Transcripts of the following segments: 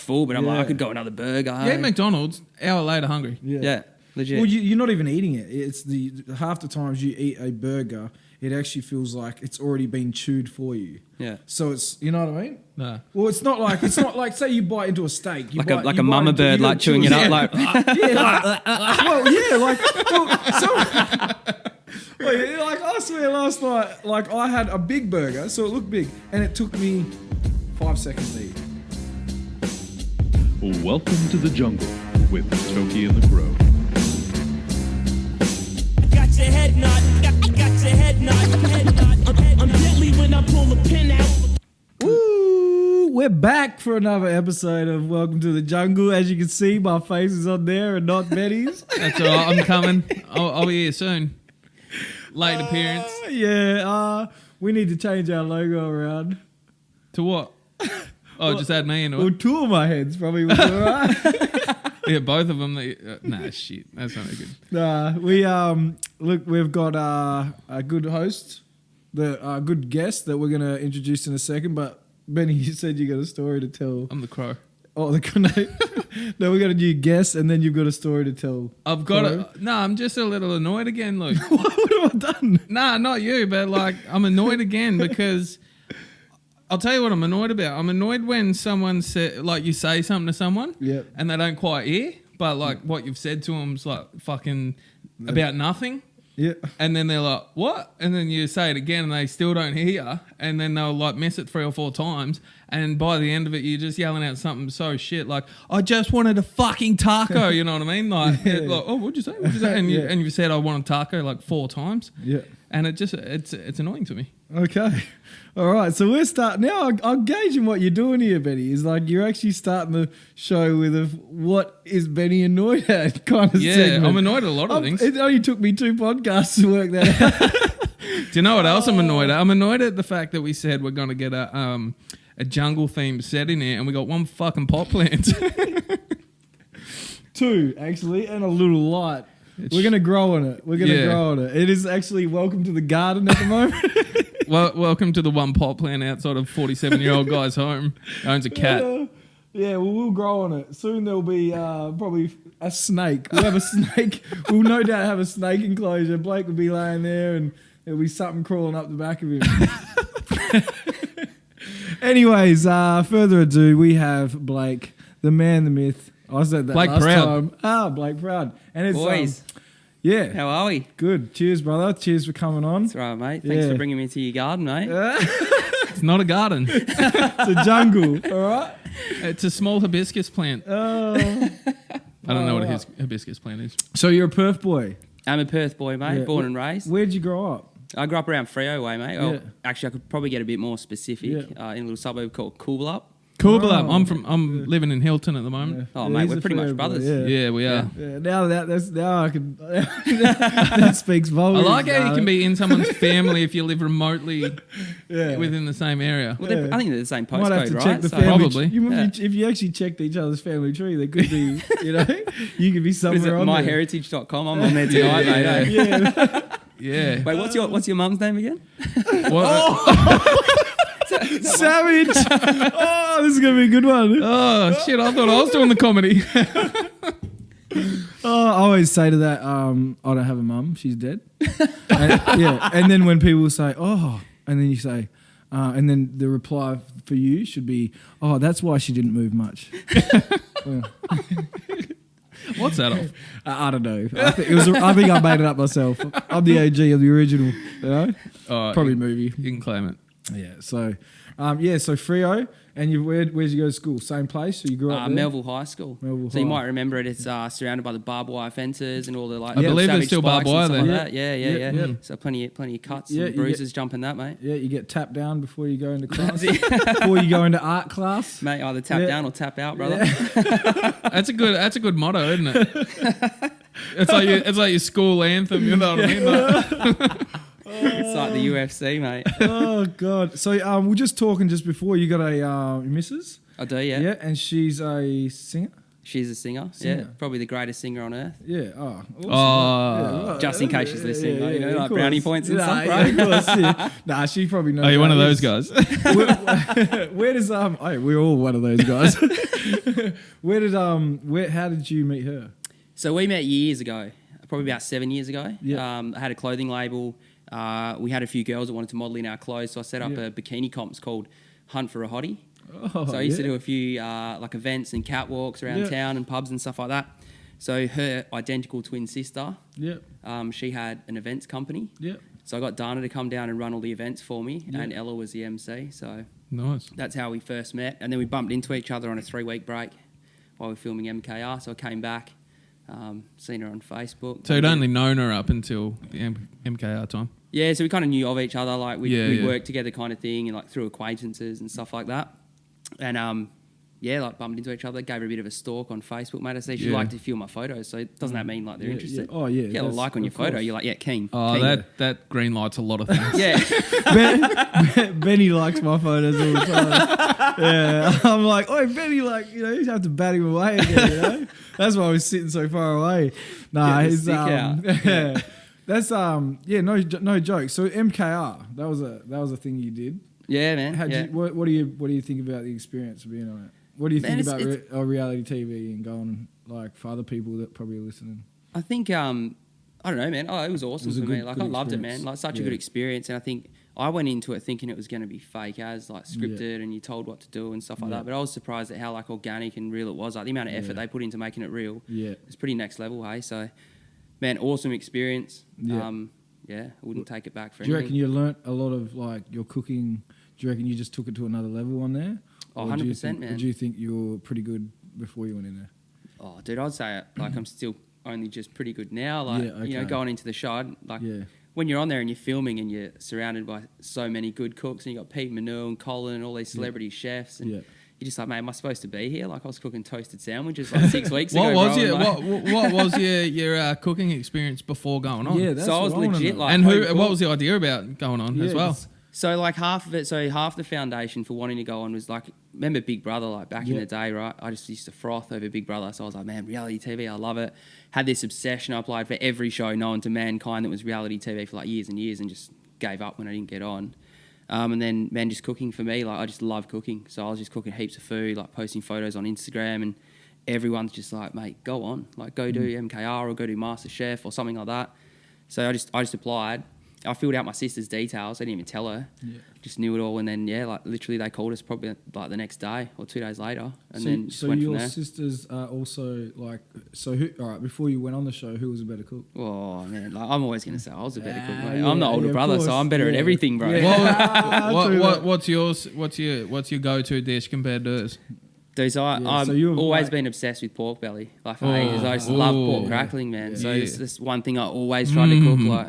full, but I'm like, I could go another burger. Yeah, McDonald's, hour later, hungry. Yeah, legit. Well, you're not even eating it. It's half the times you eat a burger, it actually feels like it's already been chewed for you. Yeah. So it's, you know what I mean? No. Well, it's not like say you bite into a steak, like a mama bird, like chewing it up, like like I swear last night, like I had a big burger, so it looked big, and it took me 5 seconds to eat. Welcome to the jungle with Toki and the Crow. Got your head nod, got your head nod. I'm deadly when I pull a pin out. Woo! We're back for another episode of Welcome to the Jungle. As you can see, my face is on there and not Betty's. That's all right, I'm coming. I'll be here soon. Late appearance. We need to change our logo around. To what? Oh, just add me into Well, it. 2 of my heads probably was alright. Yeah, both of them. Nah, shit. That's not good. We've got a good host, a good guest that we're going to introduce in a second. But Benny, you said you got a story to tell. I'm the Crow. Oh, no, we got a new guest, and then you've got a story to tell. I've got it. No, I'm just a little annoyed again, Luke. What have I done? Nah, not you, but like I'm annoyed again because I'll tell you what I'm annoyed about. I'm annoyed when someone you say something to someone, and they don't quite hear, but like what you've said to them's like fucking about nothing. Yeah. And then they're like, what? And then you say it again and they still don't hear you. And then they'll like miss it 3 or 4 times. And by the end of it, you're just yelling out something so shit like, I just wanted a fucking taco. You know what I mean? Like, like oh, what'd you say? What'd you say? And, and you said I want a taco like 4 times. Yeah. And it's annoying to me. Okay. All right. So we're starting now. I'm gauging what you're doing here, Benny. Is like you're actually starting the show with a what is Benny annoyed at kind of segment. I'm annoyed at a lot of things. It only took me 2 podcasts to work that out. Do you know what else I'm annoyed at? I'm annoyed at the fact that we said we're going to get a jungle themed set in here and we got 1 fucking pot plant. 2, actually, and a little light. We're going to grow on it. It is actually welcome to the garden at the moment. Well, welcome to the 1 pot plant outside of 47-year-old guy's home. Owns a cat. We'll grow on it. Soon there'll be probably a snake. We'll have a snake. We'll no doubt have a snake enclosure. Blake will be laying there and there'll be something crawling up the back of him. Anyways, further ado, we have Blake, the man, the myth. I said that Blake last Proud. time. Blake Proud. And it's Boys. How are we? Good. Cheers, brother. Cheers for coming on. That's right, mate. Thanks for bringing me to your garden, mate. It's not a garden. It's a jungle, all right? It's a small hibiscus plant. Oh. I don't know what a hibiscus plant is. So you're a Perth boy? I'm a Perth boy, mate. Born and raised. Where'd you grow up? I grew up around Freo way, mate. Oh, actually, I could probably get a bit more specific. In a little suburb called Coolbellup. Coolbellup. I'm living in Hilton at the moment. Oh, mate, we're pretty much brothers. Yeah, we are. Yeah. Now I can. That speaks volumes. I like how you can be in someone's family if you live remotely within the same area. Well, I think they're the same postcode, Might have to right? check the Probably. If you actually checked each other's family tree, there could be, you could be somewhere on there. myheritage.com. I'm on there tonight, mate. Yeah. Wait, what's your mum's name again? Savage! Oh, this is going to be a good one. Oh, shit, I thought I was doing the comedy. I always say to that, I don't have a mum, she's dead. And then when people say, and then you say, and then the reply for you should be, that's why she didn't move much. What's that off? I don't know. I think I made it up myself. I'm the OG of the original, you know? Probably movie. You can claim it. Yeah, so Freo, and where'd you go to school? Same place? So you grew up there? Melville High School. You might remember it. It's surrounded by the barbed wire fences and all the I believe there's still barbed wire there. Like yeah. So plenty of cuts and bruises jumping that, mate. Yeah, you get tapped down before you go into class. Before you go into art class, mate. Either tap down or tap out, brother. That's a good motto, isn't it? It's like your school anthem. You know what I mean? It's like the UFC, mate. Oh, God. So we're just talking just before. You got a missus? I do, yeah. Yeah, and she's a singer? She's a singer. Singer. Yeah, probably the greatest singer on earth. Yeah. Oh. Awesome. Oh. Just in case she's listening, like, you know, of like brownie course. points and Nah, stuff, yeah, right? of course, yeah. Nah, she probably knows. Are you one of that those is. guys? Where does Oh, we're all one of those guys. How did you meet her? So we met years ago, probably about 7 years ago. Yeah. I had a clothing label. We had a few girls that wanted to model in our clothes, so I set up a bikini comps called Hunt for a Hottie. Oh, So I used to do a few like events and catwalks around town and pubs and stuff like that. So her identical twin sister, Yep. she had an events company. Yep. So I got Dana to come down and run all the events for me, and Ella was the MC. So Nice. that's how we first met. And then we bumped into each other on a 3-week break while we were filming MKR. So I came back, seen her on Facebook. So you'd only known her up until the MKR time? Yeah, so we kind of knew of each other. Like we Yeah. worked together kind of thing, and like through acquaintances and stuff like that. And like bumped into each other, gave her a bit of a stalk on Facebook, mate. I see she liked to view my photos, so doesn't that mean like they're interested? Yeah. Oh, yeah. Get a like on your photo, you're like, yeah, keen. Oh, keen. that green lights a lot of things. Yeah. Benny likes my photos all the time. Yeah, I'm like, oh, Benny, like, you know, you have to bat him away again, you know. That's why I was sitting so far away. Nah, Get the he's stick out. yeah. That's no joke. So MKR, that was a thing you did. Yeah, man. What do you think about the experience of being on it? What do you think about it's- reality TV and going like for other people that probably are listening? I think I don't know, man. Oh, it was awesome It was a for me. good- Like good I loved it, experience. man. Like such a Yeah. good experience, and I think I went into it thinking it was going to be fake as like scripted and you told what to do and stuff like that. But I was surprised at how like organic and real it was. Like the amount of effort they put into making it real. Yeah. It's pretty next level, hey. So, man, awesome experience. Yeah. I wouldn't take it back for Do you anything. reckon you learnt a lot of like your cooking? Do you reckon you just took it to another level on there? Oh, Or do you 100%, think- man. Or do you think you were pretty good before you went in there? Oh, dude, I'd say like I'm still only just pretty good now. Like Yeah, you know, okay. going into the show, like Yeah. when you're on there and you're filming and you're surrounded by so many good cooks and you got Pete Manu and Colin and all these celebrity chefs and Yeah. you're just like, mate, am I supposed to be here? Like I was cooking toasted sandwiches like 6 weeks ago. What was bro, your and, like- what was your cooking experience before going on? Yeah, that's So I was what wanna legit know. like, and home cooked. what was the idea about going on as well? it's- So like half of it, half the foundation for wanting to go on was like, remember Big Brother, like back in Yeah. the day, right? I just used to froth over Big Brother. So I was like, man, reality TV, I love it. Had this obsession. I applied for every show known to mankind that was reality TV for like years and years and just gave up when I didn't get on. And then, man, just cooking for me, like I just love cooking. So I was just cooking heaps of food, like posting photos on Instagram and everyone's just like, mate, go on. Like go do MKR or go do MasterChef or something like that. So I just applied. I filled out my sister's details. I didn't even tell her. Yeah. Just knew it all. And then, like literally they called us probably like the next day or 2 days later. And so, then just so went from your there. sisters are also like, so who, all right, before you went on the show, who was a better cook? Oh, man. Like, I'm always going to say I was a better cook, Ah, mate. yeah, I'm the older yeah, of brother, so course. I'm better at Yeah. everything, bro. Yeah. True that. What's your go-to dish compared to hers? Dude, so I've so you've, always like- been obsessed with pork belly. Like for Oh. ages. I just love pork Oh. crackling, man. So Yeah. it's this one thing I always try to cook. Like,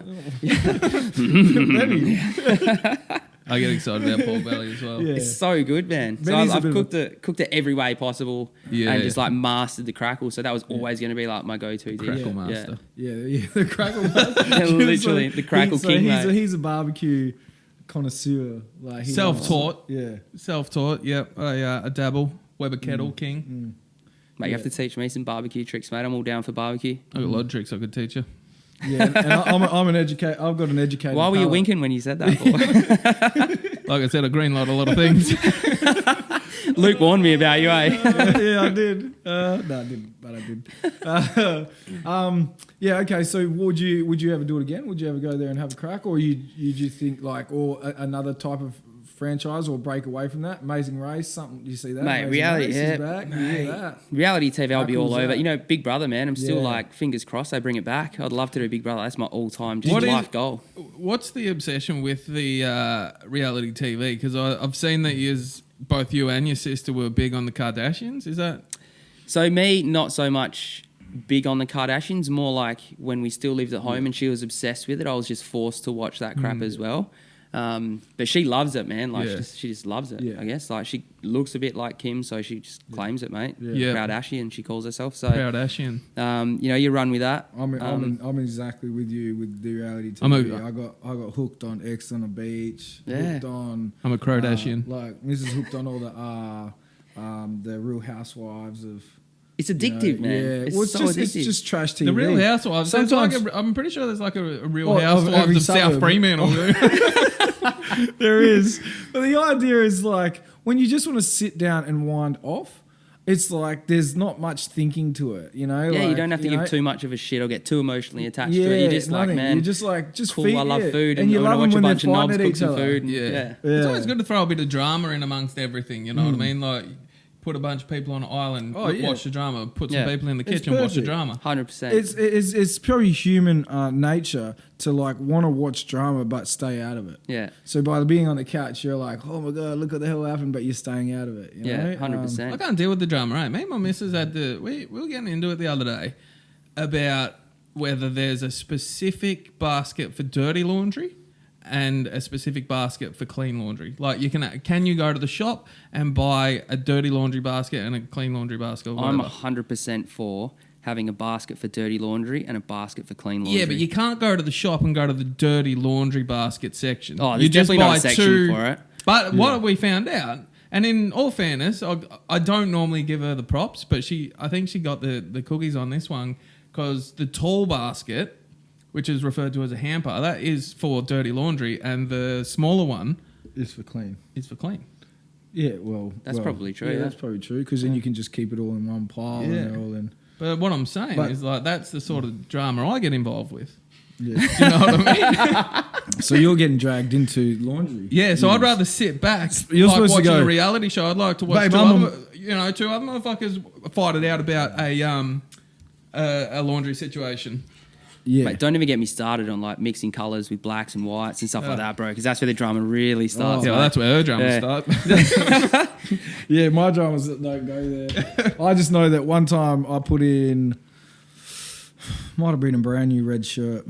I get excited about pork belly as well. Yeah. it's so good, man. So Benny's a I've bit of cooked it every way possible Yeah. and just like mastered the crackle. So that was always going to be like my go-to dish. Crackle Yeah. master. Yeah, the crackle. Yeah, literally, the crackle king, mate. He's a barbecue connoisseur. Like he Self-taught. Yeah. Self-taught. Yep. A dabble. Weber kettle king. Mate, you have to teach me some barbecue tricks, mate. I'm all down for barbecue. I've got a lot of tricks I could teach you. Yeah, and I'm an educator. I've got an educated. Why were you palate. winking when you said that? For? Like I said, I greenlight a lot of things. Luke warned me about you, eh? Yeah, I did. No, I didn't, but I did. Yeah, okay. So would you ever do it again? Would you ever go there and have a crack, or you think like, or another type of franchise, or break away from that? Amazing Race, something you see that? Mate, Amazing reality, Race yeah. is back. You hear that? Reality TV, I'll be How all cool is over. that? You know, Big Brother, man. I'm still Yeah. like, fingers crossed they bring it back. I'd love to do Big Brother. That's my all-time just What is- life goal. What's the obsession with the reality TV? Because I've seen that both you and your sister were big on the Kardashians. Is that? So me, not so much big on the Kardashians, more like when we still lived at home and she was obsessed with it, I was just forced to watch that crap as well. But she loves it, man. Like Yeah. she just loves it, Yeah. I guess. Like she looks a bit like Kim, so she just claims it, mate. Yeah. Proudashian, she calls herself. So, Kardashian. you know, you run with that. I'm exactly with you with the reality I'm TV. a- I got hooked on X on the Beach. Yeah. Hooked on. I'm a Kardashian. Like Mrs. hooked on all the Real Housewives of It's addictive, man. Yeah, It's well, so it's addictive. just trash TV. The Real Housewives. Sometimes I'm pretty sure there's like a Real Well, Housewives every of South suburb. Fremantle. there is, but the idea is like when you just want to sit down and wind off. It's like there's not much thinking to it, you know. Yeah, like, you don't have to give too much of a shit or get too emotionally attached to it. You're just nothing. like, man, You're just like, just cool. feed, I love food, and you when I love watch them a when bunch they're of knobs fighting at cook each some other. food. Yeah. Yeah. It's always good to throw a bit of drama in amongst everything, you know what I mean? Like, put a bunch of people on an island, watch the drama, put some Yeah. people in the It's kitchen, watch the perfect. drama. 100%. It's purely human nature to like want to watch drama but stay out of it. Yeah. So by being on the couch, you're like, oh my god, look what the hell happened, but you're staying out of it. You Yeah, know? 100%. I can't deal with the drama, right? Me and my missus we were getting into it the other day about whether there's a specific basket for dirty laundry and a specific basket for clean laundry. Like can you go to the shop and buy a dirty laundry basket and a clean laundry basket? Or I'm whatever? 100% for having a basket for dirty laundry and a basket for clean laundry. Yeah, but you can't go to the shop and go to the dirty laundry basket section. Oh, there's you just definitely not buy a section two. for it. But what we found out, and in all fairness, I don't normally give her the props, but I think she got the cookies on this one because the tall basket, which is referred to as a hamper, that is for dirty laundry, and the smaller one It's for clean. is for clean. Yeah, well, That's probably true, yeah. That's probably true because then you can just keep it all in one pile and they're all in. But what I'm saying But- is like that's the sort of drama I get involved with. Yeah. Do you know what I mean? So you're getting dragged into laundry. Yeah, so I'd rather sit back, You're like supposed to watching go, a reality show. I'd like to watch "Babe, two other motherfuckers fight it out about a laundry situation. Yeah. Mate, don't even get me started on like mixing colours with blacks and whites and stuff like that, bro, because that's where the drama really starts. Yeah, well, mate. that's where her dramas start. Yeah, my dramas that don't go there. I just know that one time I put in, might have been a brand new red shirt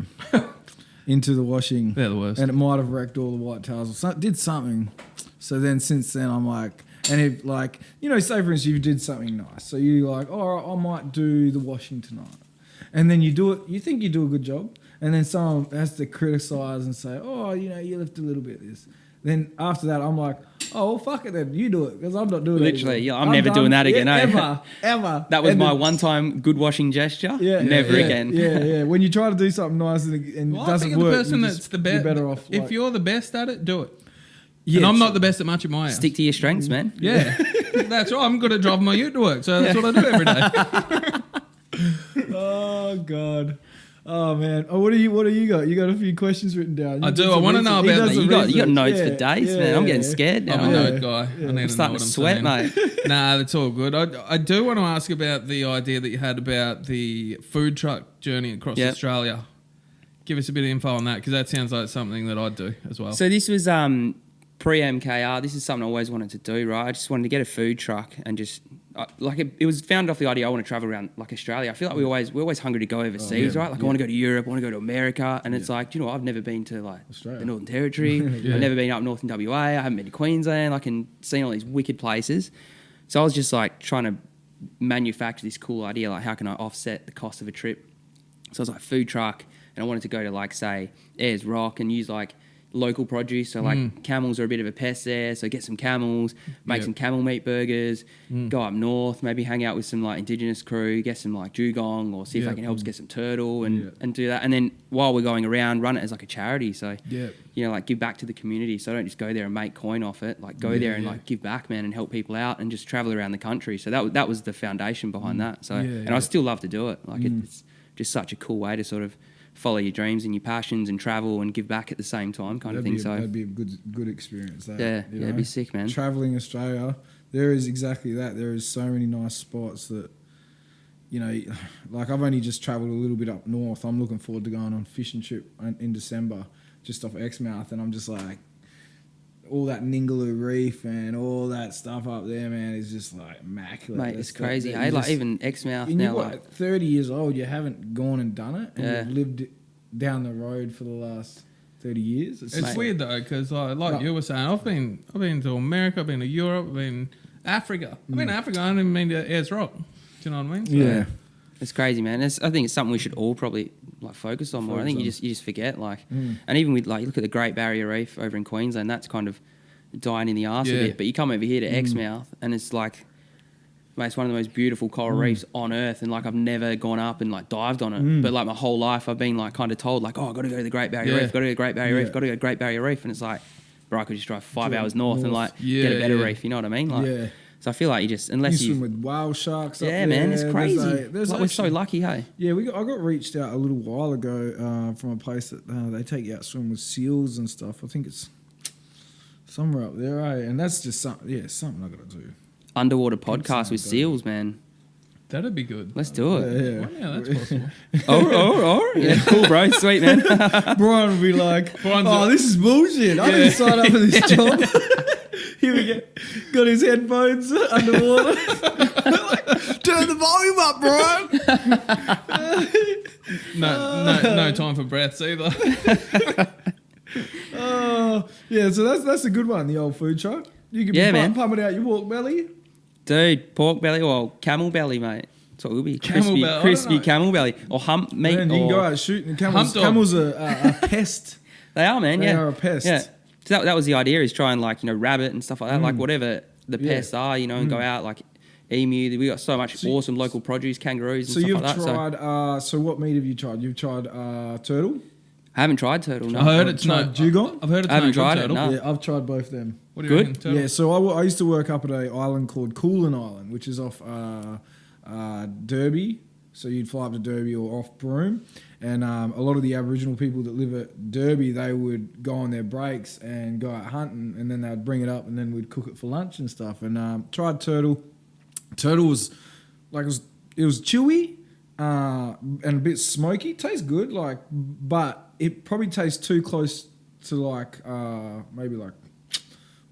into the washing. They're the worst. And it might have wrecked all the white towels or did something. So then since then I'm like, and if like, you know, say for instance you did something nice. So you like, oh, I might do the washing tonight. And then you do it, you think you do a good job. And then someone has to criticize and say, oh, you know, you left a little bit of this. Then after that, I'm like, oh, well, fuck it then. You do it because I'm not doing it. Literally, anymore. yeah, I'm never doing that again, eh? Ever. That was And my then- one-time good washing gesture. Yeah, Never yeah, again. Yeah. When you try to do something nice and it Well, I doesn't think the work, person you that's just- the you're best. better off. If like- you're the best at it, do it. Yeah, and I'm sure. not the best at much of my house. Stick to your strengths, man. Yeah, that's right. I'm good at driving my ute to work, so that's what I do every day. Oh God. Oh man. Oh, what do you got? You got a few questions written down. I You do. did I some wanna know research. He about does the- some You got research. notes for Yeah, days, yeah, man. I'm getting yeah. scared now. I'm a Yeah. note guy. I need I'm to know starting what to I'm sweat, saying. mate. Nah, that's all good. I do want to ask about the idea that you had about the food truck journey across Yep. Australia. Give us a bit of info on that because that sounds like something that I'd do as well. So this was pre-MKR. This is something I always wanted to do, right? I just wanted to get a food truck and just it was founded off the idea I want to travel around like Australia. I feel like we're always hungry to go overseas, right? Like I want to go to Europe, I want to go to America, and it's like, do you know what? I've never been to like Australia. the Northern Territory. I've never been up north in WA. I haven't been to Queensland. I can see all these wicked places. So I was just like trying to manufacture this cool idea, like how can I offset the cost of a trip? So I was like food truck, and I wanted to go to like say Ayers Rock and use like local produce. So like camels are a bit of a pest there, so get some camels, make some camel meat burgers, go up north, maybe hang out with some like indigenous crew, get some like dugong, or see if they can help us get some turtle and do that. And then while we're going around, run it as like a charity. So you know, like give back to the community. So I don't just go there and make coin off it. Like go there and like give back, man, and help people out and just travel around the country. So that was the foundation behind that. So and I still love to do it. Like it's just such a cool way to sort of follow your dreams and your passions and travel and give back at the same time kind of thing. That'd be a good experience. That, Yeah, you it'd know? be sick, man. Traveling Australia, there is exactly that. There is so many nice spots that, you know, like I've only just travelled a little bit up north. I'm looking forward to going on a fishing trip in December, just off Exmouth, and I'm just like, all that Ningaloo Reef and all that stuff up there, man, is just like immaculate. Mate, That's it's crazy. that Hey, you like just- even Exmouth and now, you're like 30 years old, you haven't gone and done it, and Yeah. you've lived down the road for the last 30 years. It's like- weird though because like you were saying, I've been to America, I've been to Europe, I've been Africa. I've been to Africa. I haven't even been to Ayers Rock. Do you know what I mean? So, Yeah. it's crazy, man. I think it's something we should all probably like focus on more. I think you just forget like, and even with like you look at the Great Barrier Reef over in Queensland, that's kind of dying in the arse a Yeah. bit. But you come over here to Exmouth, and it's like Mate, it's one of the most beautiful coral reefs on earth, and like I've never gone up and like dived on it. But like my whole life, I've been like kind of told like, oh, I've got to go to the Great Barrier Reef, got to go to the Great Barrier Reef, got to go to the Great Barrier Reef, and it's like, bro, I could just drive 5 hours north and like get a better reef. You know what I mean? Like, so I feel like you just unless you swim with whale sharks. Yeah, up man, there. it's crazy. There's Like, we're so lucky, hey. Yeah, I got reached out a little while ago from a place that they take you out swim with seals and stuff. I think it's somewhere up there, eh? And that's just something I got to do. Underwater podcast with seals, man. That'd be good. Let's do it. Yeah. Well, yeah, that's possible. Oh. Yeah, cool, bro. Sweet, man. Brian would be like, Brian's this is bullshit. I didn't sign up for this job. Here we go. Got his headphones underwater. Turn the volume up, Brian. No time for breaths either. Yeah, so that's a good one, the old food truck. You can man. pump it out your pork belly. Dude, pork belly or camel belly, mate. That's what it will be. Camel belly, I don't Crispy know. camel belly. Or hump meat. Man, you can or, go out shooting. Hump dog. Camels are a pest. They are, man. They Yeah. are a pest. Yeah. So that was the idea, is try and like, rabbit and stuff like that. Like whatever the pests are, and go out like emu. We got so much awesome local produce, kangaroos and stuff like that. So you've tried, so what meat have you tried? You've tried turtle? I haven't tried turtle, no. I heard it's no dugong? I've heard it's I haven't no good tried it, turtle. no. Yeah, I've tried both them. What do you Good? reckon? Turtle? Yeah, so I used to work up at an island called Coolin Island, which is off Derby. So you'd fly up to Derby or off Broome. And a lot of the Aboriginal people that live at Derby, they would go on their breaks and go out hunting, and then they'd bring it up, and then we'd cook it for lunch and stuff. And tried turtle. Turtle was like it was chewy and a bit smoky. Tastes good, like, but it probably tastes too close to like maybe like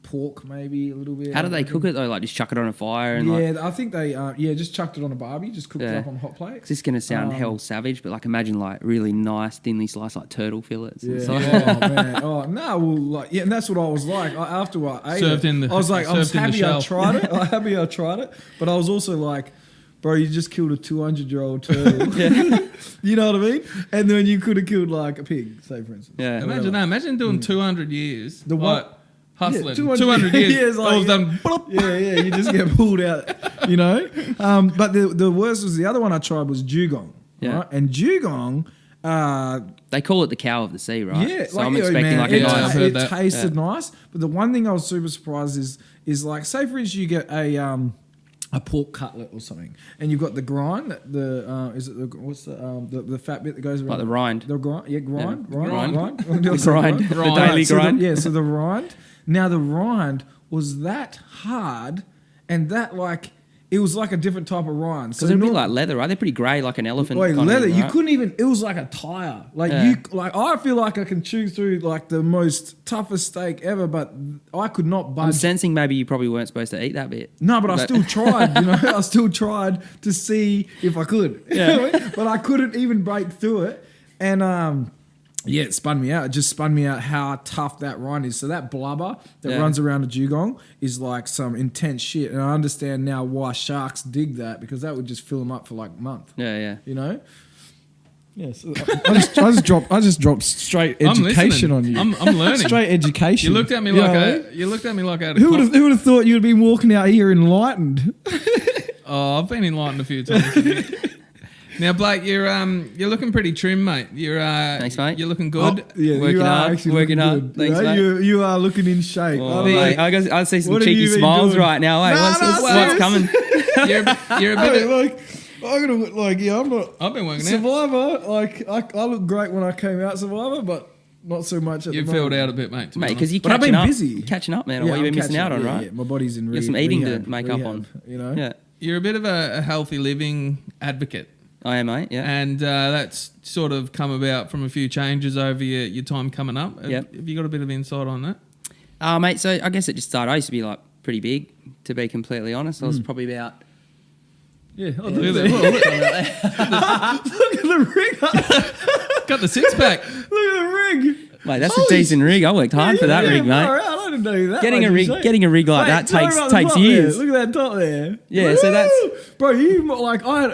pork, maybe a little bit. How do they cook it though? Like just chuck it on a fire and like. I think they just chucked it on a barbie, just cooked it up on a hot plate. This is gonna sound hell savage, but like imagine like really nice, thinly sliced like turtle fillets. Yeah. It's like, Oh man. Oh no. Well, like and that's what I was like after I ate Served it. in the- I was like, I was served in the happy I shell. tried it. I'm happy I tried it, but I was also like, bro, you just killed a 200-year-old turtle. You know what I mean? And then you could have killed like a pig, say for instance. Yeah. Imagine that. Imagine doing 200 years. The like, what? hustling. 200 years. years, like, all done. Yeah, you just get pulled out, But the worst was the other one I tried was dugong. Yeah. Right? And dugong, they call it the cow of the sea, right? yeah, So I'm expecting like a it, nice. I've heard it that. tasted nice. But the one thing I was super surprised is like, say for instance, you get a pork cutlet or something, and you've got the grind. The fat bit that goes around Like the rind. The grind, rind. The grind. The daily So grind. so the rind. Now the rind was that hard, and that like it was like a different type of rind. Because they're a bit like leather, right? They're pretty grey, like an elephant. Wait, kind leather. of, You right? couldn't even. It was like a tire. Like I feel like I can chew through like the most toughest steak ever, but I could not I'm budge. sensing maybe you probably weren't supposed to eat that bit. No, but I still tried. I still tried to see if I could. Yeah. But I couldn't even break through it, and it spun me out. It just spun me out how tough that rind is. So that blubber that runs around a dugong is like some intense shit. And I understand now why sharks dig that, because that would just fill them up for like a month. Yeah. Yes. I just dropped straight education on you. I'm learning. Straight education. You looked at me You like know what I mean? you looked at me like I had a Who would have thought you'd been walking out here enlightened? Oh, I've been enlightened a few times. Now, Blake, you're looking pretty trim, mate. Thanks, mate. You're looking good. Yeah, Working you are hard, actually working looking hard. good. Thanks, You know, mate. you are looking in shape. Oh, I don't mate, know. I see some What have cheeky you been smiles doing? right now. Hey, No, what's coming? You're a bit. Hey, Of, like, I'm gonna like, I'm not I've been working out. Survivor. Like, I look great when I came out Survivor, but not so much at You the filled moment. out a bit, mate. to be Mate, because honest. you're But I've catching been up. busy. You're catching up, man. What I'm you've been missing catching out up, on, right? Yeah, my body's in Got some eating to rehab, make up on. You know. Yeah, You're a bit of a healthy living advocate. I am, mate. Yeah. And that's sort of come about from a few changes over your time coming up. Yep. Have you got a bit of insight on that? Mate, so I guess it just started. I used to be like pretty big, to be completely honest. I was probably about. Yeah. Oh, Look look, at look, that. look at the ring. Got the six pack. Look at the ring. Mate, that's a decent rig. I worked hard for that rig, mate. Bro, I didn't know that. Getting like a you rig, say. getting a rig like Mate, that tell me about the takes top years. There. Look at that top there. Yeah, so that's- Woo! Bro, you like I had.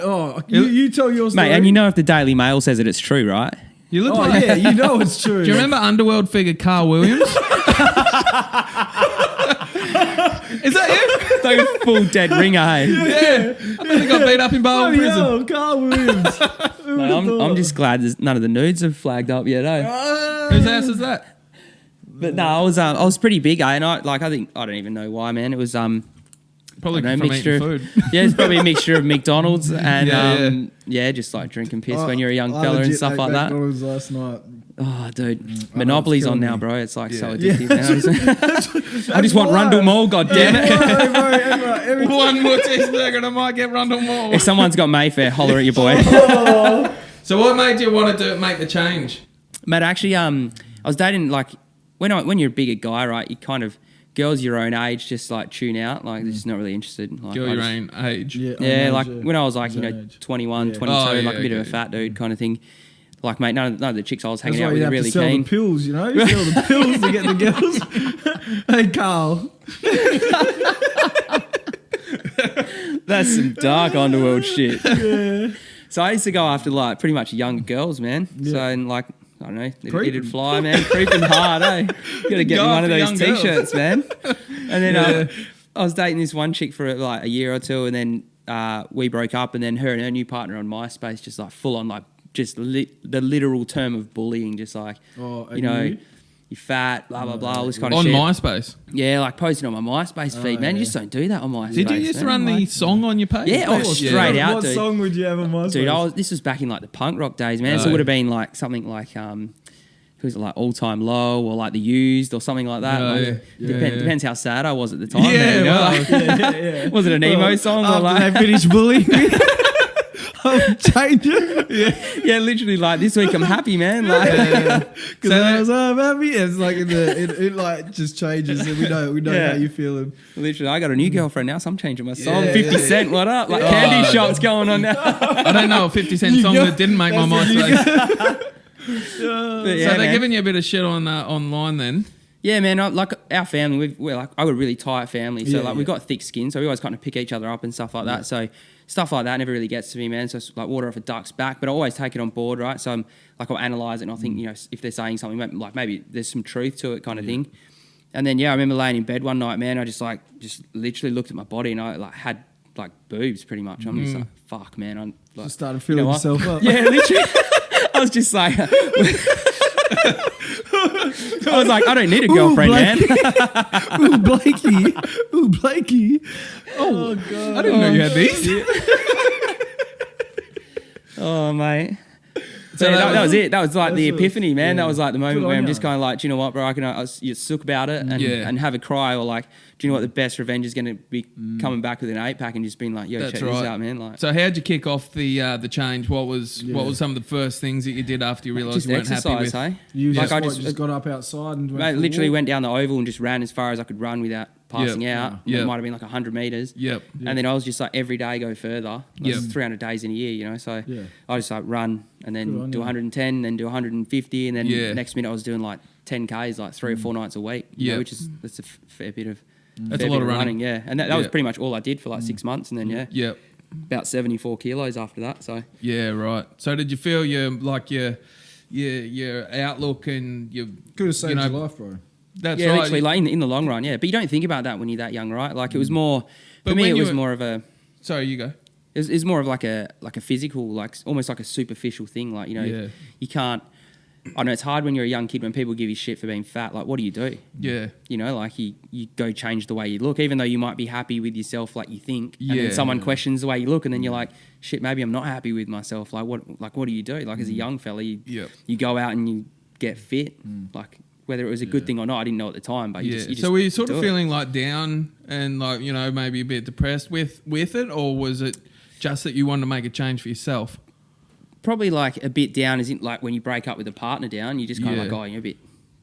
You tell your story, Mate, and you know if the Daily Mail says it, it's true, right? You look Oh like. yeah, you know it's true. Do you remember Underworld figure Carl Williams? Is that you? Like a full dead ringer, hey? Yeah. I think he got beat up in Bowen prison. Yo, Carl Williams. Mate, I'm just glad there's none of the nudes have flagged up yet, eh? Whose house is that? But no, I was pretty big, eh? And I think I don't even know why, man. It was Probably I don't know, from mixture eating of, food. yeah, it's probably a mixture of McDonald's and Yeah, just like drinking piss when you're a young fella and stuff like that. McDonald's last night. Oh, dude, Monopoly's on now, bro. It's like so Yeah. addictive. Man. I just want Rundle Mall, god damn it. One more cheeseburger and I might get Rundle Mall. If someone's got Mayfair, holler at your boy. So what made you want to make the change? Mate, actually, I was dating like when you're a bigger guy, right? You kind of girls your own age just like tune out, like they're just not really interested. Like, Girl I your just- own age. Yeah, like when I was like, His age. 21, Yeah. 22, Oh, yeah, like a bit of a okay. fat dude kind of thing. Like, mate, none of the chicks I was That's hanging why out with you were have really to sell keen. the pills, you know? You sell the pills to get the girls. Hey, Carl. That's some dark underworld shit. So I used to go after like pretty much younger girls, man. So and like I don't know, it'd fly, man, creeping hard, eh? You got to get me Go one of after those young girls. t-shirts, man. And then I was dating this one chick for like a year or two, and then we broke up, and then her and her new partner on MySpace just like full on like just the literal term of bullying, just like you know. You're fat, blah blah blah, all this kind of On shit. MySpace. Yeah, like posting on my MySpace feed, man. You just don't do that on MySpace. Did you used to man. run the Like- song on your page? Yeah, straight out, What dude. song would you have on my Dude, this was back in like the punk rock days, man. So it would have been like something like who's it, like All Time Low or like The Used or something like that. Oh, Like, yeah. Depends how sad I was at the time. Yeah, man, you know? well, Like, was it an emo song or After like? they finish bullying me, I'm changing. Yeah, literally like this week I'm happy, man. Like, Because I was happy. It's like it like just changes. And we know Yeah. how you feeling. literally, I got a new girlfriend now, so I'm changing my song. Yeah, 50 yeah. Cent, what up? Like candy shops going on now. I don't know a 50 Cent song that didn't make my MySpace. But So yeah, they're man. giving you a bit of shit on online then. Yeah, man. Like our family, we're like I got a really tight family, so Yeah, like yeah. we've got thick skin, so we always kind of pick each other up and stuff like that. So stuff like that never really gets to me, man. So it's like water off a duck's back, but I always take it on board, right? So I'm like I'll analyze it and I think if they're saying something, like maybe there's some truth to it, kind of thing. And then I remember laying in bed one night, man. I just literally looked at my body and I like had like boobs pretty much. I'm just like, fuck, man. I'm like, Just started you know feeling what? yourself up. Yeah, literally. I was just like, I was like, I don't need a girlfriend, man. Ooh, Blakey. Ooh, Blakey. Oh, God. I didn't know you had these. Oh, mate. So So that that was it. That was like the that's epiphany, man. yeah. That was like the moment Good where on I'm ya. just kind of like, do you know what, bro? I was sook about it and have a cry, or like, do you know what, the best revenge is going to be coming back with an 8-pack and just being like, yo, That's check right. this out, man. Like, So how'd you kick off the change? What was some of the first things that you did after you realised just you weren't happy exercise, with? hey? You Like, just got up outside and went Mate, for a literally walk? went down the oval and just ran as far as I could run without passing Yep. out. Yep. It might have been like 100 meters. Yep. And then I was just like every day go further. Like, Yep. it's 300 days in a year, you know. So Yeah. I just like run and Good then on do you. 110, then do 150, and then Yeah. next minute I was doing like 10Ks like 3 or 4 nights a week. You know, Yep. which is that's a fair bit of That's fair a lot bit of running. Yeah, and that was Yeah. pretty much all I did for like 6 months, and then Yep. about 74 kilos after that. So Yeah, right. So did you feel your outlook and your Could have saved you know, your life, bro. That's yeah, right. literally like in the long run, yeah. But you don't think about that when you're that young, right? Like it was more But for me. when It you was were- more of a. Sorry, you go. It's more of like a physical, like almost like a superficial thing. Like, you know, Yeah. you can't. I know it's hard when you're a young kid when people give you shit for being fat. Like, what do? Yeah. You know, like you go change the way you look, even though you might be happy with yourself, like you think, and Yeah. then someone questions the way you look, and then you're like, shit, maybe I'm not happy with myself. Like, what do you do? Like, as a young fella, Yep. you go out and you get fit. Like, whether it was a good thing or not, I didn't know at the time, but you Yeah. just So were you sort do of it. feeling like down and like, you know, maybe a bit depressed with it, or was it just that you wanted to make a change for yourself? Probably like a bit down, isn't like when you break up with a partner down, you just kind of Yeah. like, oh, you're a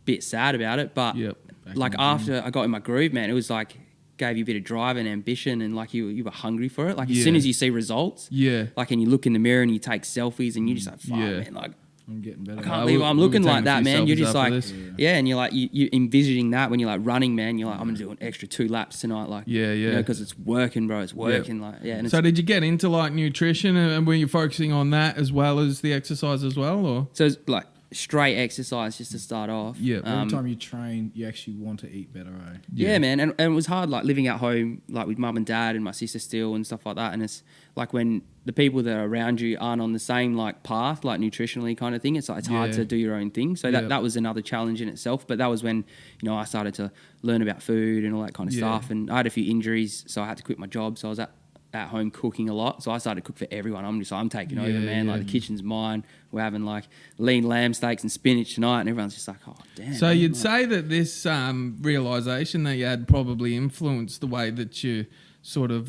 bit sad about it. But Yep. like after I got in my groove, man, it was like gave you a bit of drive and ambition, and like you were hungry for it. Like as soon Yeah. as you see results, Yeah. like and you look in the mirror and you take selfies and you just like, fuck, Yeah. man, like I'm getting better. I can't believe I'm we'll looking be like taking a that, few man. You're selfies just after like, this. yeah, and you're like you envisioning that when you're like running, man. You're like, I'm gonna do an extra 2 laps tonight, like Yeah. because it's working, bro. It's working, like yeah. And So it's, did you get into like nutrition and were you focusing on that as well as the exercise as well, or? so it's like straight exercise just to start off. Yeah. Every time you train, you actually want to eat better, eh? Yeah, man, and it was hard, like living at home, like with mum and dad and my sister still and stuff like that. And it's like when the people that are around you aren't on the same like path, like nutritionally kind of thing. It's like it's hard to do your own thing. So that was another challenge in itself. But that was when I started to learn about food and all that kind of stuff. And I had a few injuries, so I had to quit my job. So I was at home cooking a lot, so I started to cook for everyone. I'm taking over, man. Like the kitchen's mine. We're having like lean lamb steaks and spinach tonight, and everyone's just like, oh damn. So man, you'd like, say that this realization that you had probably influenced the way that you sort of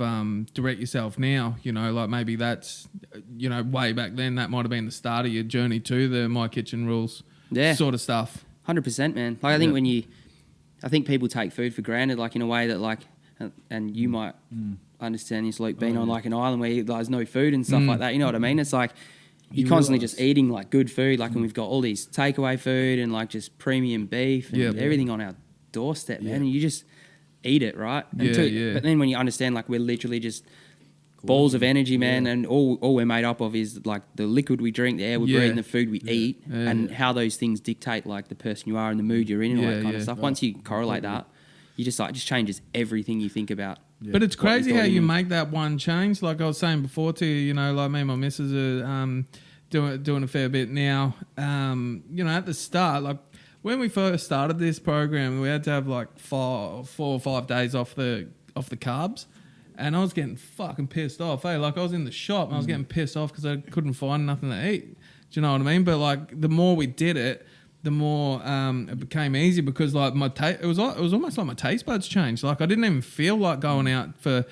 direct yourself now. Like maybe that's way back then that might have been the start of your journey to the My Kitchen Rules sort of stuff. 100%, man. Like I think I think people take food for granted, like in a way that like, and you might understand this, Luke, being on like an island where there's no food and stuff like that. You know what I mean? It's like you're constantly just eating like good food, like, and we've got all these takeaway food and like just premium beef and everything on our doorstep, man. And you just eat it, right? But then when you understand, like, we're literally just balls of energy, man, and all we're made up of is like the liquid we drink, the air we breathe, and the food we eat, and how those things dictate like the person you are and the mood you're in and all that kind of stuff. Once you correlate that, you just like it just changes everything you think about. Yeah. But it's crazy how you make that one change. Like I was saying before to you, like me and my missus are doing a fair bit now. At the start, like when we first started this program, we had to have like 4 or 5 days off the carbs. And I was getting fucking pissed off. Hey, like I was in the shop and I was getting pissed off because I couldn't find nothing to eat. Do you know what I mean? But like the more we did it, the more it became easy because like it was almost like my taste buds changed. Like I didn't even feel like going out for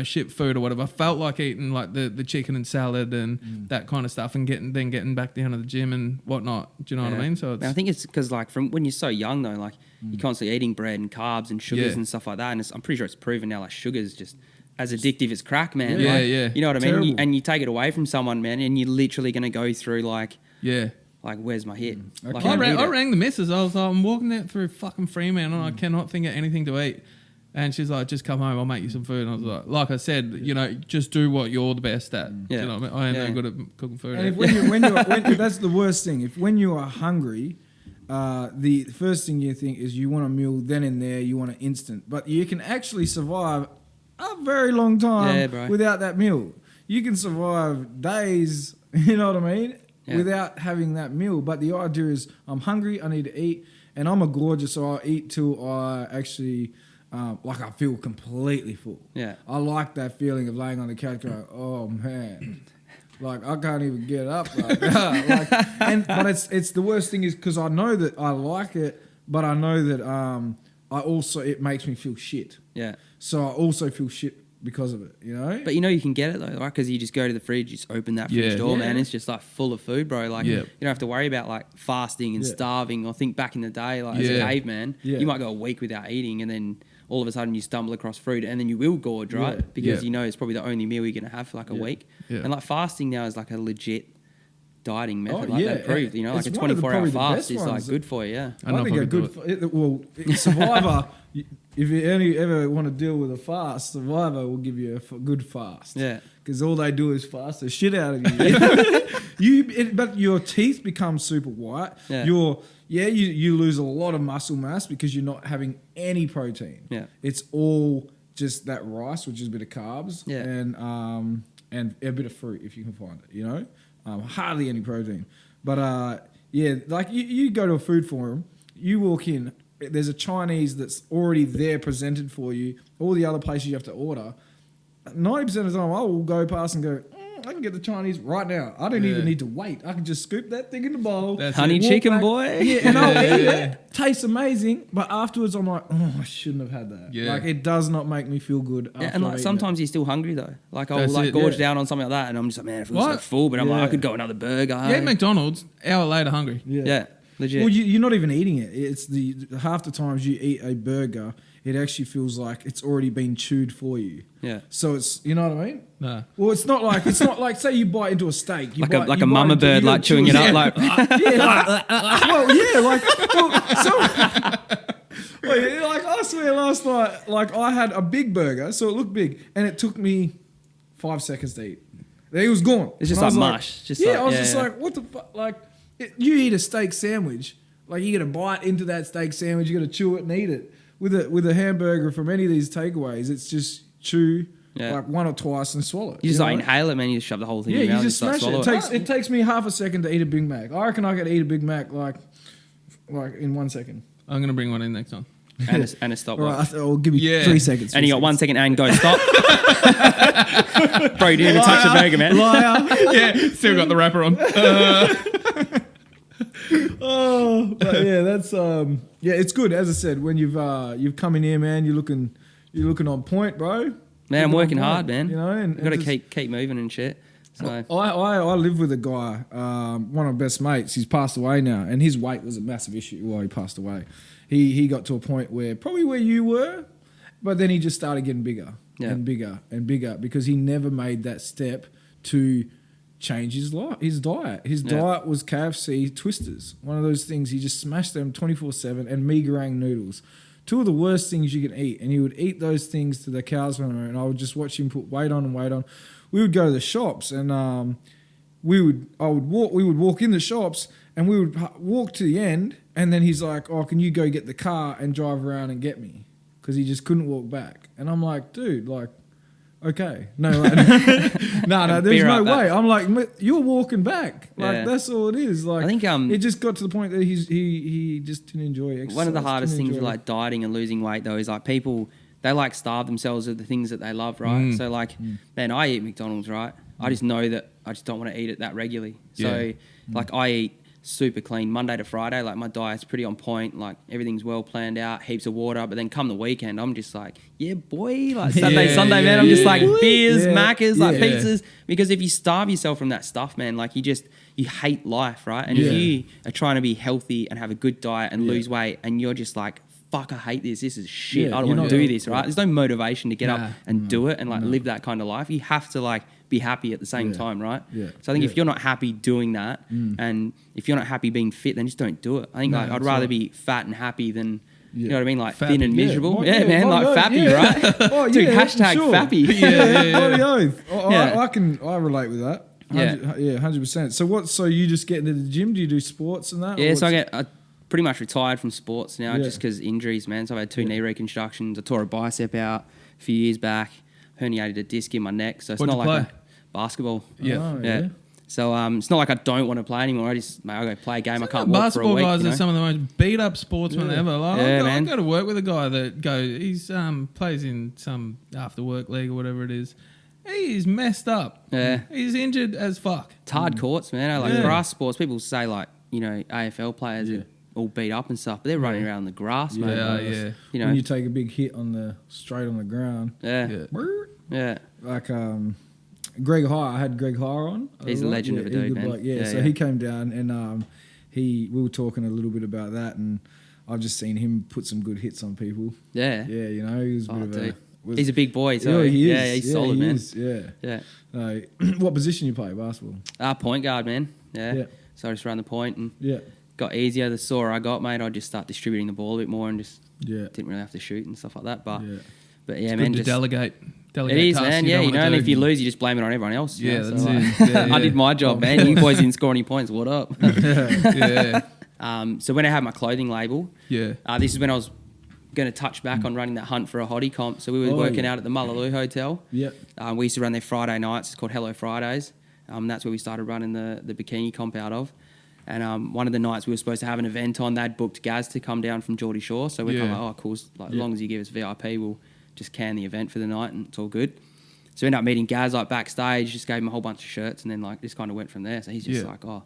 shit food or whatever. I felt like eating like the chicken and salad and that kind of stuff, and getting back down to the gym and whatnot. Do you know what I mean? So I think it's because like from when you're so young though, like you're constantly eating bread and carbs and sugars and stuff like that, and I'm pretty sure it's proven now like sugar's just as addictive as crack, man. Yeah, like, you know what I mean? You take it away from someone, man, and you're literally going to go through like where's my hit? Like, I rang the missus. I was like, I'm walking out through fucking Fremantle and I cannot think of anything to eat. And she's like, just come home, I'll make you some food. And I was like I said, just do what you're the best at. Yeah. You know what I mean? I ain't good at cooking food. And if that's the worst thing. If when you are hungry, the first thing you think is you want a meal then and there, you want an instant. But you can actually survive a very long time without that meal. You can survive days, you know what I mean, without having that meal. But the idea is I'm hungry, I need to eat, and I'm a gorgeous, so I'll eat till I actually, I feel completely full. Yeah. I like that feeling of laying on the couch going, oh, man. Like, I can't even get up. But it's the worst thing is because I know that I like it, but I know that it makes me feel shit. Yeah. So I also feel shit because of it, But you can get it though, right? Because you just go to the fridge, you just open that fridge door, man. It's just like full of food, bro. Like you don't have to worry about like fasting and starving. Or think back in the day, like as a caveman, you might go a week without eating, and then all of a sudden you stumble across fruit, and then you will gorge, right? Because it's probably the only meal you're gonna have for like a week. Yeah. And like fasting now is like a legit dieting method, they proved, like a 24-hour fast is like good for you. Yeah, I think a good Survivor. If you only ever want to deal with a fast, Survivor will give you a good fast. Yeah, because all they do is fast the shit out of you. But your teeth become super white. Yeah. You lose a lot of muscle mass because you're not having any protein. Yeah, it's all just that rice, which is a bit of carbs. Yeah, and a bit of fruit if you can find it. Hardly any protein. But like you go to a food forum, you walk in, there's a Chinese that's already there presented for you. All the other places you have to order, 90% of the time I will go past and go, I can get the Chinese right now. I don't even need to wait. I can just scoop that thing in the bowl. That's honey chicken, back, boy. Yeah, and I'll eat it. Tastes amazing. But afterwards I'm like, I shouldn't have had that. Yeah. Like it does not make me feel good. After and like sometimes you're still hungry though. Like I'll gorge down on something like that and I'm just like, man, I feel so full. But I'm like, I could go another burger. Yeah, McDonald's, hour later hungry. Yeah. Legit. Well, you're not even eating it. It's half the times you eat a burger, it actually feels like it's already been chewed for you. Yeah. So it's, you know what I mean? No. Well, it's not like say you bite into a steak, like a mama bird, like chewing it up, like I swear last night, like I had a big burger, so it looked big, and it took me 5 seconds to eat. Then it was gone. It's just like mush. I was just like, what the fuck, like. You eat a steak sandwich, like you got to bite into that steak sandwich, you got to chew it and eat it. With a hamburger from any of these takeaways, it's just chew like one or twice and swallow it. You just know? like inhale it, man. You just shove the whole thing Yeah, in your you mouth just and smash start it. It takes me half a second to eat a Big Mac. I reckon I could eat a Big Mac like in 1 second. I'm gonna bring one in next time. and a stopwatch. All right, I'll give you 3 seconds. And you got 1 second and go stop. Bro, you didn't even touch the burger, man. Liar. Yeah, still got the wrapper on. Oh, but yeah, that's it's good. As I said, when you've come in here, man, you're looking on point, bro. Man, I'm Looking working on hard, point, man. You know, and got to just- keep moving and shit. So I live with a guy, one of my best mates. He's passed away now, and his weight was a massive issue while he passed away. He got to a point where probably where you were, but then he just started getting bigger and bigger and bigger because he never made that step to change his diet. His diet was KFC twisters, one of those things. He just smashed them 24/7, and mee goreng noodles. Two of the worst things you can eat, and he would eat those things till the cows went around. And I would just watch him put weight on and weight on. We would go to the shops, and we would walk in the shops, and we would walk to the end, and then he's like, "Oh, can you go get the car and drive around and get me?" Because he just couldn't walk back, and I'm like, "Dude, like, okay, no, like, no, there's no way." I'm like, "You're walking back, like that's all it is." Like, I think it just got to the point that he just didn't enjoy exercise. one of the hardest didn't things with enjoy like dieting and losing weight though is like people, they like starve themselves of the things that they love, right? So like, man, I eat McDonald's, right? I just know that I just don't want to eat it that regularly. So like I eat super clean Monday to Friday. Like my diet's pretty on point. Like everything's well planned out, heaps of water. But then come the weekend, I'm just like, yeah, boy. Like Saturday, Sunday, man, I'm just like beers, Maccas, like pizzas. Because if you starve yourself from that stuff, man, like you hate life, right? And if you are trying to be healthy and have a good diet and lose weight, and you're just like, fuck, I hate this. This is shit. I don't want to do this, right? There's no motivation to get up and do it and like live that kind of life. You have to like be happy at the same time, right? So I think if you're not happy doing that, and if you're not happy being fit, then just don't do it. I think like I'd rather be fat and happy than you know what I mean, like thin and miserable. Man, like fappy, right? Oh, Dude, yeah, hashtag sure. fappy. By the oath. I relate with that. 100%. So you just get into the gym? Do you do sports and that? Yeah, so I pretty much retired from sports now just because injuries, man. So I've had 2 knee reconstructions. I tore a bicep out a few years back, herniated a disc in my neck. So it's What'd not you like play? Basketball. Yeah. So it's not like I don't want to play anymore. I go play a game. I can't walk for a Basketball week. guys you know? are some of the most beat up sportsmen ever. Like, I go to work with a guy that he's plays in some after work league or whatever it is. He's messed up. Yeah. He's injured as fuck. It's hard courts, man. Like grass sports, people say like, you know, AFL players are all beat up and stuff, but they're running around in the grass, man. Yeah. You know, when you take a big hit straight on the ground. Yeah. Like Greg Hire, I had Greg Hire on. He's a legend of a dude, man. Bloke. So he came down and we were talking a little bit about that, and I've just seen him put some good hits on people. Yeah. Yeah, you know, he was a bit of a... He's a big boy, so he's solid, man. Yeah. What position you play, basketball? Point guard, man. Yeah. So I just ran the point and got easier. The sore I got, mate, I'd just start distributing the ball a bit more and just didn't really have to shoot and stuff like that. But yeah, it's man, good to delegate. It is, man. Yeah, you know, and if you lose, you just blame it on everyone else. Yeah, you know? that's so, it. I did my job, man. You boys didn't score any points. What up? So when I had my clothing label, this is when I was going to touch back on running that hunt for a hottie comp. So we were working out at the Mullaloo Hotel. We used to run their Friday nights. It's called Hello Fridays. That's where we started running the bikini comp out of. And one of the nights we were supposed to have an event on, they'd booked Gaz to come down from Geordie Shore. So we're kind of like, oh, cool. Like, as long as you give us VIP, we'll just can the event for the night and it's all good. So we ended up meeting Gaz like backstage, just gave him a whole bunch of shirts and then like just kind of went from there. So he's just like, oh,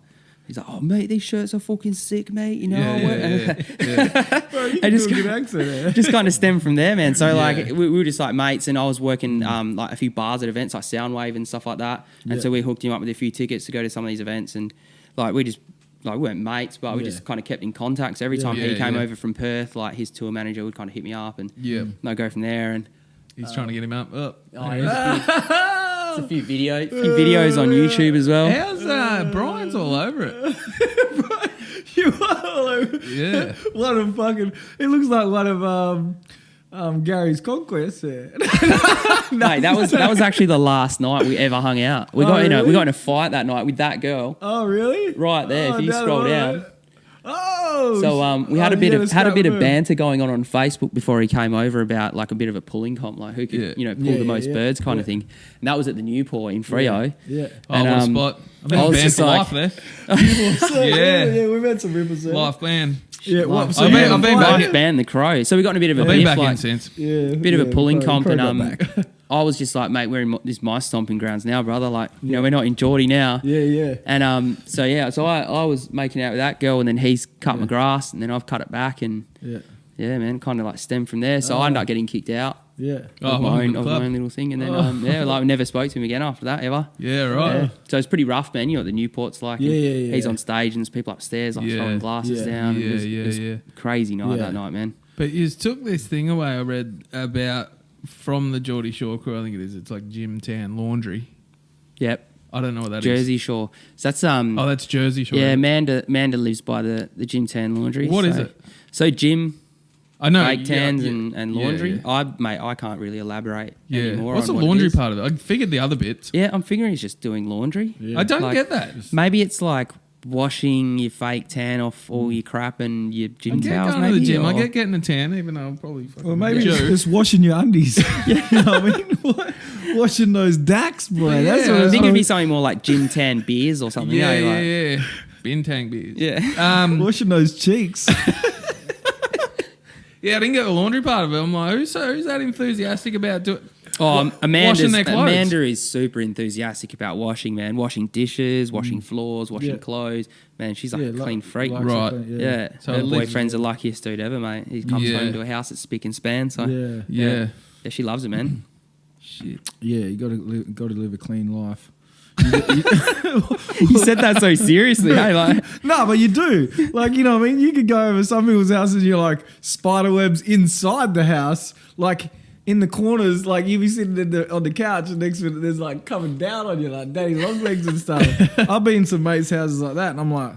mate, these shirts are fucking sick, mate. You know, Bro, you can do a good accent there. Just kind of stemmed from there, man. So like we were just like mates, and I was working like a few bars at events like Soundwave and stuff like that. And so we hooked him up with a few tickets to go to some of these events, and like we just like we weren't mates, but we just kind of kept in contact. So every time he came over from Perth, like his tour manager would kind of hit me up and I'd go from there. And he's trying to get him up. It's a few videos on YouTube as well. How's Brian's all over it? You are all over. Yeah. One of fucking. It looks like one of Gary's Conquest there. Mate, that was actually the last night we ever hung out. We got really? we got in a fight that night with that girl. Oh, really? Right there, if you scroll down. Oh. So we had a you bit had of scrap with him. banter going on Facebook before he came over about like a bit of a pulling comp, like who could pull the most birds kind of thing. And that was at the Newport in Freo. Yeah. Oh, what a spot. I've been banned for life there. Yeah, we've had some ripples there. Life ban. Yeah, what? So I've been back. Life banned the crow. So we got in a bit of a I've been beef, back like, in since. Yeah, bit of a pulling comp, Crow and got back. I was just like, mate, we're in my stomping grounds now, brother. Like, you know, we're not in Geordie now. Yeah. And so I was making out with that girl, and then he's cut my grass, and then I've cut it back, and yeah, man, kind of like stemmed from there. So I ended up getting kicked out. Yeah. Of my own little thing, and then like we never spoke to him again after that ever. Yeah, right. Yeah. So it's pretty rough, man. You know what the Newport's like. Yeah. He's on stage, and there's people upstairs like throwing glasses down. Yeah, and it was crazy night that night, man. But you took this thing away I read about from the Geordie Shore crew, I think it is. It's like Gym Town Laundry. Yep. I don't know what that is. Jersey Shore. So that's Oh, that's Jersey Shore. Yeah, Manda lives by the Gym Town Laundry. What is it? So gym, I know. fake tans and laundry. Yeah. I can't really elaborate Yeah. anymore. What's the on what laundry it is. part of it? I figured the other bits. Yeah, I'm figuring he's just doing laundry. I don't Like, get that. Maybe it's like washing your fake tan off all your crap and your I gym get towels. going to Maybe the gym. I or- get getting a tan, even though I'm probably fucking Well, maybe Joe. it's washing your undies. You know what I mean? Washing those dacks, bro. Yeah, That's what I it's think it'd like. be something more like gym tan beers or something. Yeah, you know, yeah, like- yeah. Bintang beers. Yeah. Washing those cheeks. Yeah, I didn't get the laundry part of it. I'm like, who's that enthusiastic about doing? Oh, washing their clothes. Amanda is super enthusiastic about washing, man. Washing dishes, washing floors, washing clothes. Man, she's like a clean freak. Right. Yeah. So Her at least- boyfriend's the luckiest dude ever, mate. He comes Yeah. home to a house that's spick and span. So Yeah. Yeah. Yeah, she loves it, man. Shit. Yeah, you got to live a clean life. You said that so seriously, hey? Like, No, but you do. Like, you know what I mean? You could go over some people's houses and you're like spider webs inside the house, like in the corners, like you be sitting on the couch and next minute there's like coming down on you like daddy long legs and stuff. I've been to mates' houses like that and I'm like,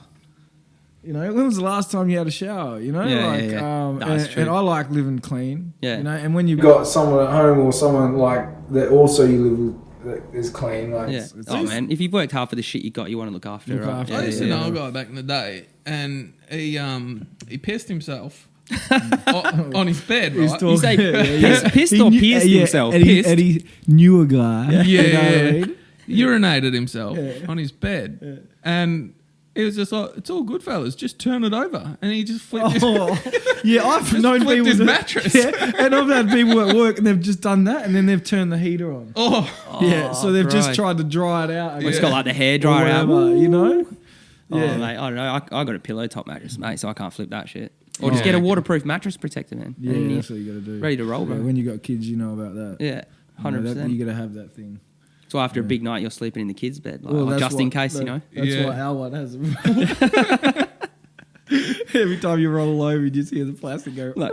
you know, when was the last time you had a shower? You know, Yeah, like, yeah. No, it's true. and I like living clean. Yeah. You know, and when you've got someone at home or someone like that also you live with that is clean, like, yeah. Oh, man. If you've worked hard for the shit you got, you want to look after it, Look right? after I it, used to know a guy back in the day, and he pissed himself on his bed, right? You say Yeah. pissed He or knew- pierced yeah, himself? And Pissed. he knew a guy. Yeah, You know what I yeah. mean? Urinated himself Yeah. on his bed, and it was just like, it's all good, fellas, just turn it over, and he just flipped his Oh, yeah, I've known flipped people his that- mattress. Yeah, and I've had people at work and they've just done that and then they've turned the heater on. Oh, Yeah, so they've just right. tried to dry it out. It's again. got like the hair Or dryer out. whatever, you know? Oh, Yeah. mate, I don't know. I got a pillow top mattress, mate, so I can't flip that shit. Or just Yeah. get a waterproof mattress protector, man. Yeah, And that's what you got to do. ready to roll, Yeah, bro. when you got kids, you know about that. Yeah, You know, 100%. you got to have that thing. So after a big night, you're sleeping in the kids' bed, like, Well, like, that's just in what- case, that- you know. That's Yeah. why our one has it. Every time you roll over, you just hear the plastic go. Like,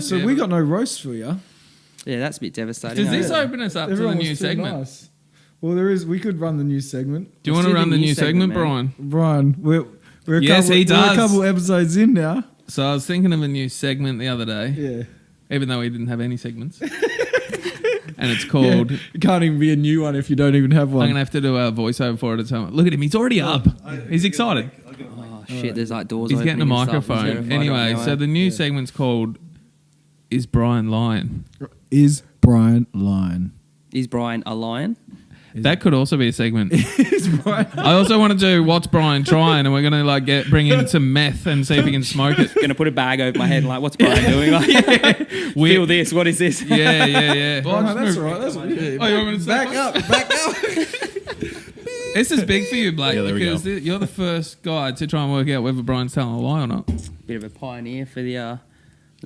So we got no roast for you. yeah, that's a bit devastating. does eh? this open us up to the Everyone new was too segment? nice. Well, there is. We could run the new segment. Do you want to Let's do run the the new new segment, segment, Brian? Brian, we're a Yes, couple, he we're does. a couple episodes in now. So I was thinking of a new segment the other day, Yeah. even though we didn't have any segments, and it's called. Yeah. It can't even be a new one if you don't even have I'm one. gonna have to do a voiceover for it at some. Look at him; he's already up. He's excited. Oh shit! There's like doors. He's getting a opening and stuff. microphone. Terrified Anyway, of me, so the new segment's called "Is Brian Lying?" Is Brian lying? is Brian a lion? That could also be a segment. Is Brian? I also want to do "What's Brian Trying?" and we're gonna like bring in some meth and see if he can smoke it. Gonna put a bag over my head, like, what's Brian doing? Like, feel this. What is this? Yeah, yeah, yeah. Oh, no, that's all right. That's okay. Oh, you want me to say Back mine? up. Back up. This is big for you, Blake, Yeah, there we because go. you're the first guy to try and work out whether Brian's telling a lie or not. Bit of a pioneer for the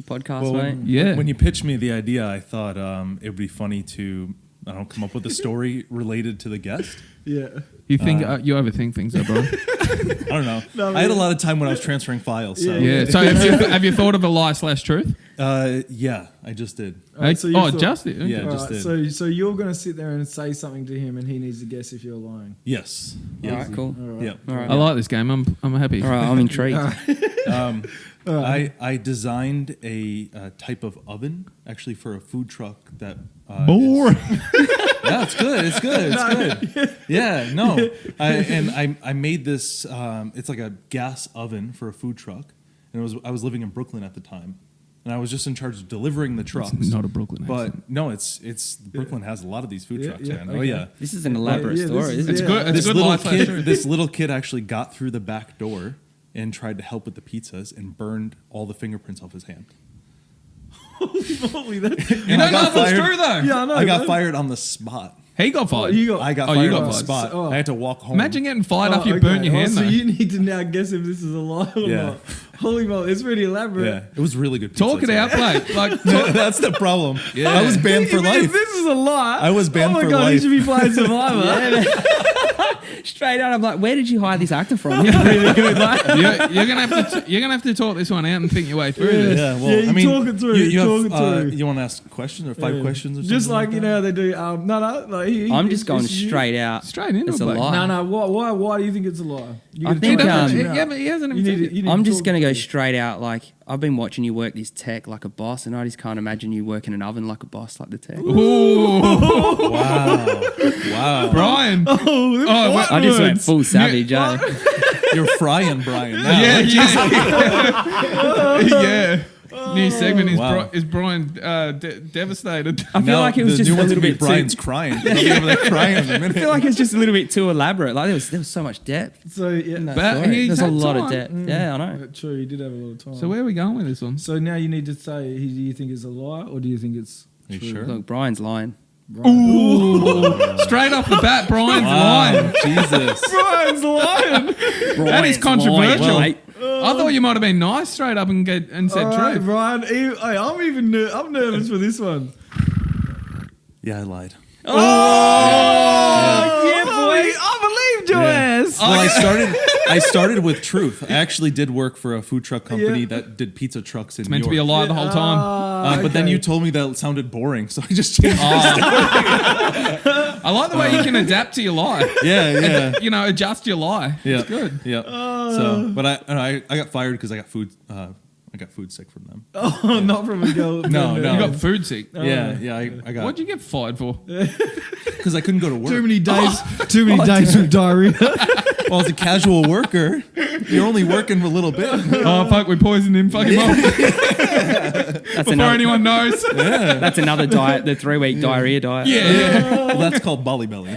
podcast, Well, mate. Yeah. When you pitched me the idea, I thought it would be funny to, I don't know, come up with a story related to the guest. Yeah. You think you overthink things, though, Brian? I don't know. No, I had a lot of time when I was transferring files. So. Yeah. So have you thought of a lie/truth? Yeah, I just did. Alright, so you thought- just it. Okay. Yeah. All just right, did. so you're going to sit there and say something to him and he needs to guess if you're lying. Yes. All right, cool. All right. Yeah. All right. I like this game. I'm happy. All right, I'm intrigued. I designed a type of oven actually for a food truck that. Boring. Yeah, it's good. It's good. It's good. Yeah, no. I made this. It's like a gas oven for a food truck, and I was living in Brooklyn at the time, and I was just in charge of delivering the trucks. It's not a Brooklyn but accent. no, it's Brooklyn has a lot of these food trucks, man. okay. Oh yeah. This is an elaborate story, isn't It's it? good. It's This a good little life kid, this little kid actually got through the back door and tried to help with the pizzas and burned all the fingerprints off his hand. Holy, that, You don't know if it's true though. yeah, I know. I got man. fired on the spot. He got fired. You I got Oh, fired you got on the fired. spot. Oh. I had to walk home. Imagine getting fired Oh, after you okay. burnt your hand. So though. you need to now guess if this is a lie or Yeah. not. Holy moly, it's really elaborate. Yeah, it was really good. Pizza, Talk it too. out, Blake. Like, That's the problem. Yeah. I was banned for If life. this is a lie, I was banned oh my for God, life. he should be playing Survivor. Straight out, I'm like, where did you hire this actor from? He's really good. Like, you're gonna have to talk this one out and think your way through this. Yeah, well, Yeah, you I mean, talk it through, You, you have, talk it through. you want to ask questions or five questions or something? Just like, you know how they do. No, like I'm just going straight out. Straight into It's it, a Blake. lie. No, why do you think it's a lie? You I gotta think, try to um, catch it out. Yeah, but he hasn't You even need said to- you it. need I'm to just talk going to go through. straight out. Like, I've been watching you work this tech like a boss, and I just can't imagine you working an oven like a boss like the tech. Ooh, wow, Brian. Oh, what? I just went words. full savage, eh? you're frying Brian. Now. Yeah, yeah. New segment is, Wow. is Brian devastated. I feel like it was the just new a one's little gonna be bit too. Brian's crying. He'll be over there crying in a I minute. feel like it's just a little bit too elaborate. Like there was so much depth. So yeah, in that But story. he's There's a had lot of time. depth. Yeah, I know. true. You did have a lot of time. So where are we going with this one? So now you need to say, do you think it's a lie or do you think it's Are you true? sure? Look, Brian's lying. Ooh, straight off the bat, Brian's lying. Jesus. Brian's lying. That is Brian's controversial. lying, mate. I thought you might have been nice straight up and said All right, truth. Brian. I'm nervous for this one. Yeah, I lied. Oh, yeah, boy! I believed your ass. Well, I started with truth. I actually did work for a food truck company that did pizza trucks in It's New meant to be a York. lie the whole time. But then okay. you told me that it sounded boring, so I just changed it. I like the way you can adapt to your lie. Yeah. You know, adjust your lie. Yeah, It's good. Yeah. So, but I got fired because I got food sick from them. Oh, not from a girl. No. You got food sick. Yeah. I got What'd you get fired for? because I couldn't go to work. Too many days. Too many days with diarrhea. Well, as a casual worker, you're only working for a little bit. Oh, fuck, we poisoned him. Fuck him off. That's Before another, anyone knows. that's another diet, the 3-week diarrhea diet. Yeah. Well, that's called Bolly Belly.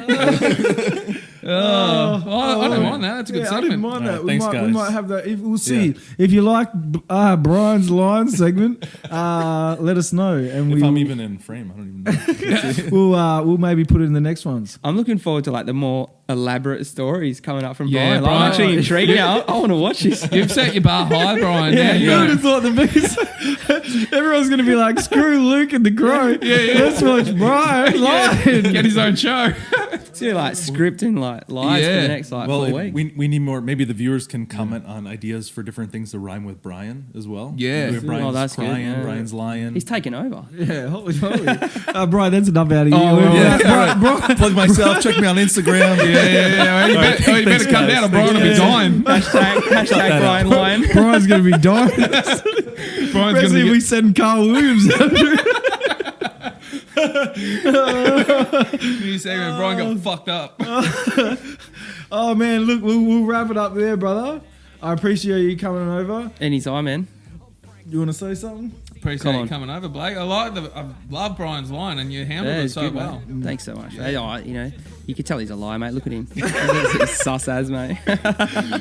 Oh, I don't mind that. That's a good I segment. didn't mind that. Alright, We thanks, might guys. have that. We'll see. If you like Brian's line segment, let us know, and If I'm even in frame, I don't even know. we'll maybe put it in the next ones. I'm looking forward to like the more elaborate stories coming up from Yeah, Brian. Like, Brian. I'm actually intrigued now. I want to watch this. You've set your bar high, Brian. Yeah, you you would know. have thought the biggest. Everyone's going to be like, screw Luke and the Crow. Yeah. Let's watch Brian lying. Get his own show. So like scripting like lies for Yeah. the next like Well, 4 weeks. we need more. Maybe the viewers can comment on ideas for different things to rhyme with Brian as well. Yeah. We have Brian's that's good, crying, yeah. Brian's lying. He's taking over. Yeah, holy moly. Brian, that's enough out of you. well, yeah. Plug myself. Check me on Instagram. Yeah. You better Thanks, cut guys. down or Brian will be dying. Hashtag Brian lying. Brian's going to be dying. Brian's going Especially if to we be send Carl Williams out there. new segment. Brian got fucked up. Oh, man, look, we'll wrap it up there, brother. I appreciate you coming over. Anytime, man. You want to say something? Appreciate Come you on. coming over, Blake. I love Brian's line, and you handled Yeah, it it's so good, well. mate. Thanks so much. Hey, you know, you could tell he's a liar, mate. Look at him. He's sus as, mate.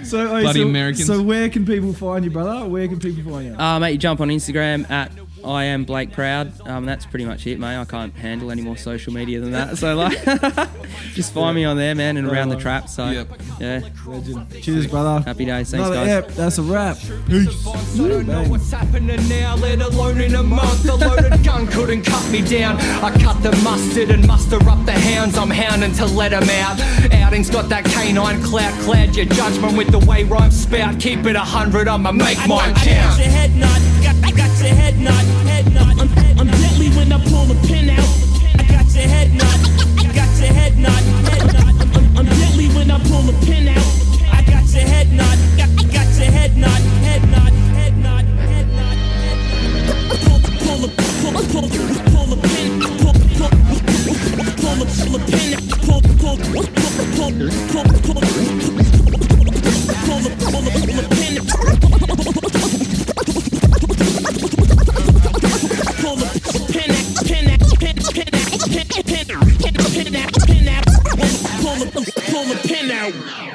So, Bloody Americans. So where can people find you, brother? Where can people find you? Mate, you jump on Instagram at I am Blake Proud. That's pretty much it, mate. I can't handle any more social media than that. So like, just find me on there, man, and around the trap. So Yep. yeah, Legend. Cheers, brother. happy days. Thanks, Another guys. ep. That's a wrap. I don't know what's happening now, let alone in a month. A loaded gun couldn't cut me down. I cut the mustard and muster up the hounds. I'm hounding to let them out. Outing's got that canine cloud your judgment with the way rhymes spout. Keep it 100, I'ma make mine count. I got your head nod, got your head nod. I'm deadly when I pull the pin out. I got your head nod, got your head nod. I'm deadly when I pull the pin out. I got your head nod, got your head nod. Pull the pin out.